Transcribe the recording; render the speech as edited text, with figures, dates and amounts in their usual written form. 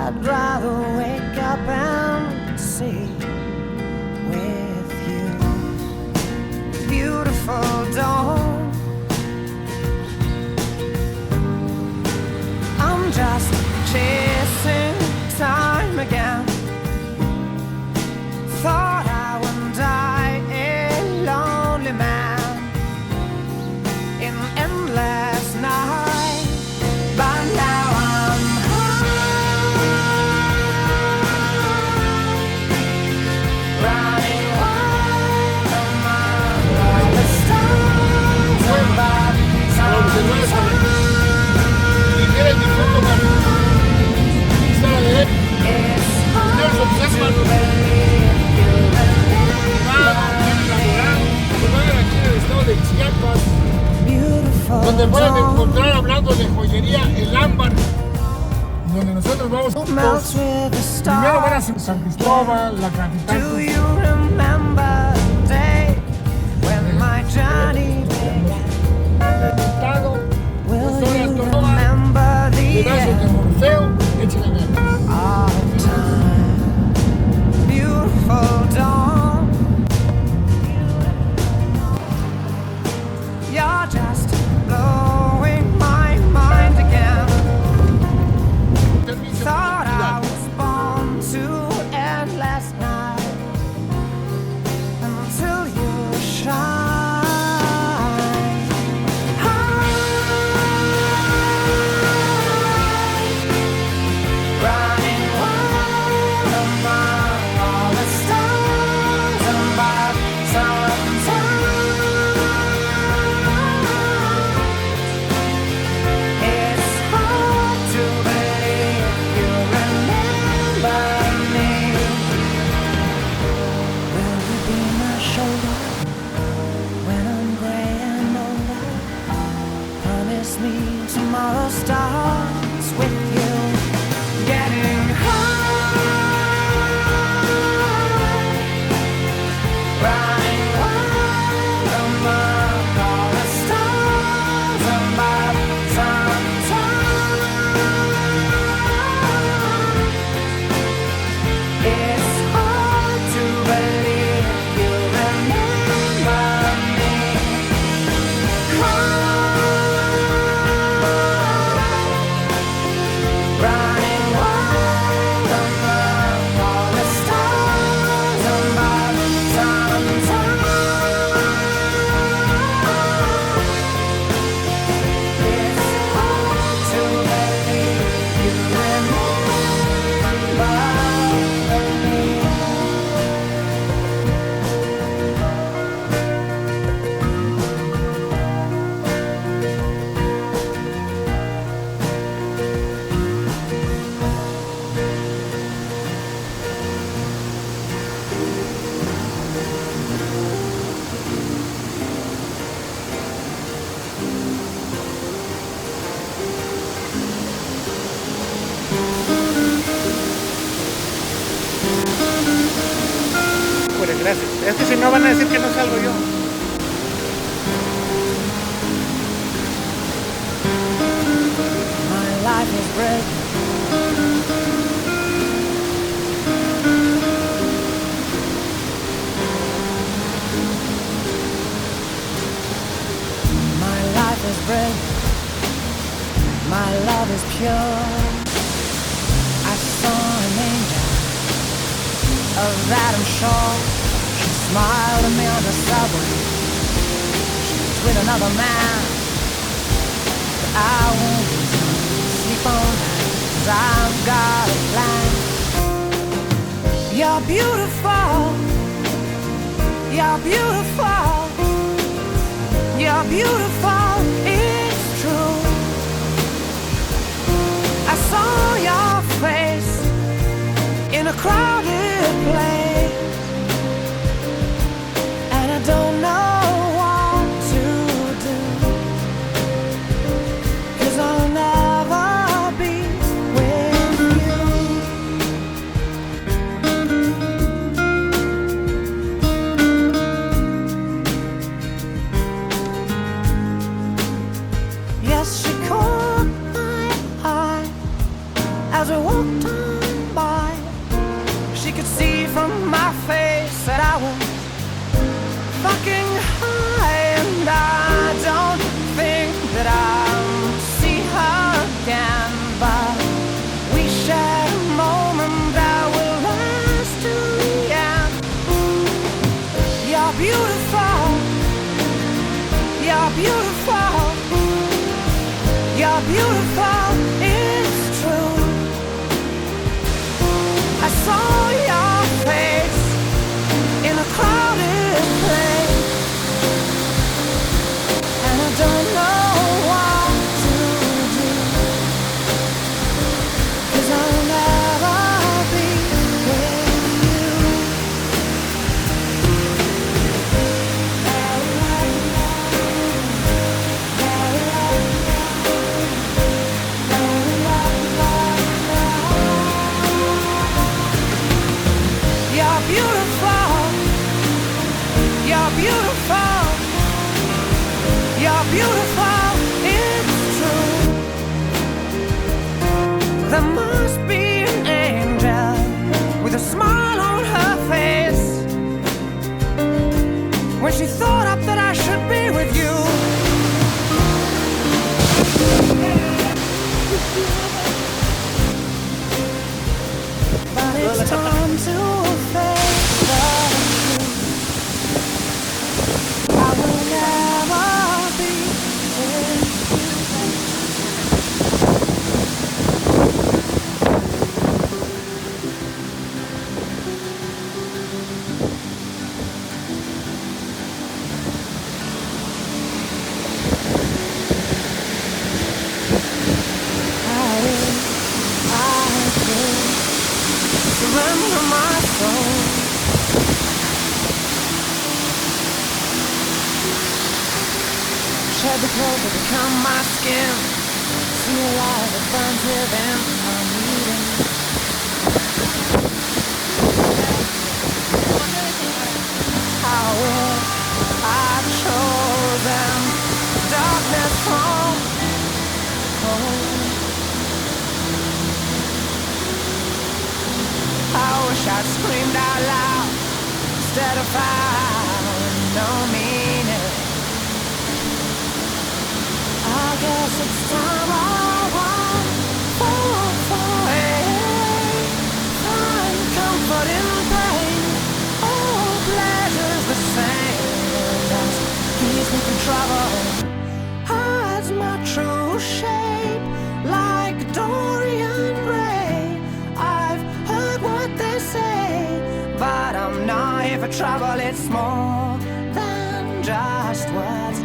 I'd rather wake up and see with you. Beautiful dawn, I'm just chasing time again. Thought I would die a lonely man in endless night, but now I'm high, running wild among all the stars above. It's hard to believe you beautiful donde pueden dawn. encontrar, hablando de joyería, el ámbar, donde nosotros vamos Melts with the primero van a stars. San Cristóbal, la Do capital. you remember the day when my journey began? Will you remember the Pedazos de end Morfeo, échale ganas. of time? Beautiful dawn, you're just blowing my mind again. Thought I was born to endless night until you shine. High, running wild among all the stars above. Sometimes it's hard to believe you remember me. Will you be my shoulder when I'm gray and older? Promise me tomorrow starts with you getting high, running wild among all the stars above. Sometimes it's hard to believe you remember me. Running wild among all the stars above. Sometimes it's hard to believe you remember me. Pues gracias. Es que si no van a decir que no salgo yo. My life is breaking. My life is breaking. My love is pure. I saw an angel, of that I'm sure. She smiled at me on the subway. She was with another man. But I won't sleep all night, 'cause I've got a plan. You're beautiful. You're beautiful. You're beautiful. It's true. I saw your face in a crowded place, and I don't know what to do, 'cause I'll never be with you. Yes, she caught my eye as we walked on from my face that I was fucking high, and I don't think that I'll see her again, but we shared a moment that will last to the end. You're beautiful, you're beautiful, you're beautiful, it's true. I saw your face in a crowded place, and I don't know what to do, 'cause I'll never be with you. You're beautiful, you're beautiful, you're beautiful, it's true. There must be an angel with a smile on her face when she thought up that I should be with you. But it's time to face the truth. I will never be with surrender my soul. Shed the clothes that become my skin. See a light that burns within. I'm needing. I wish I'd chosen darkness from cold. I wish I'd screamed out loud instead of found no meaning. I guess it's time I want for it. Find comfort in pain. All pleasure's the same. Just keeps me from trouble. Hides my true shape like Dorian Gray. I've heard what they say, but I'm not here for trouble. It's more than just words.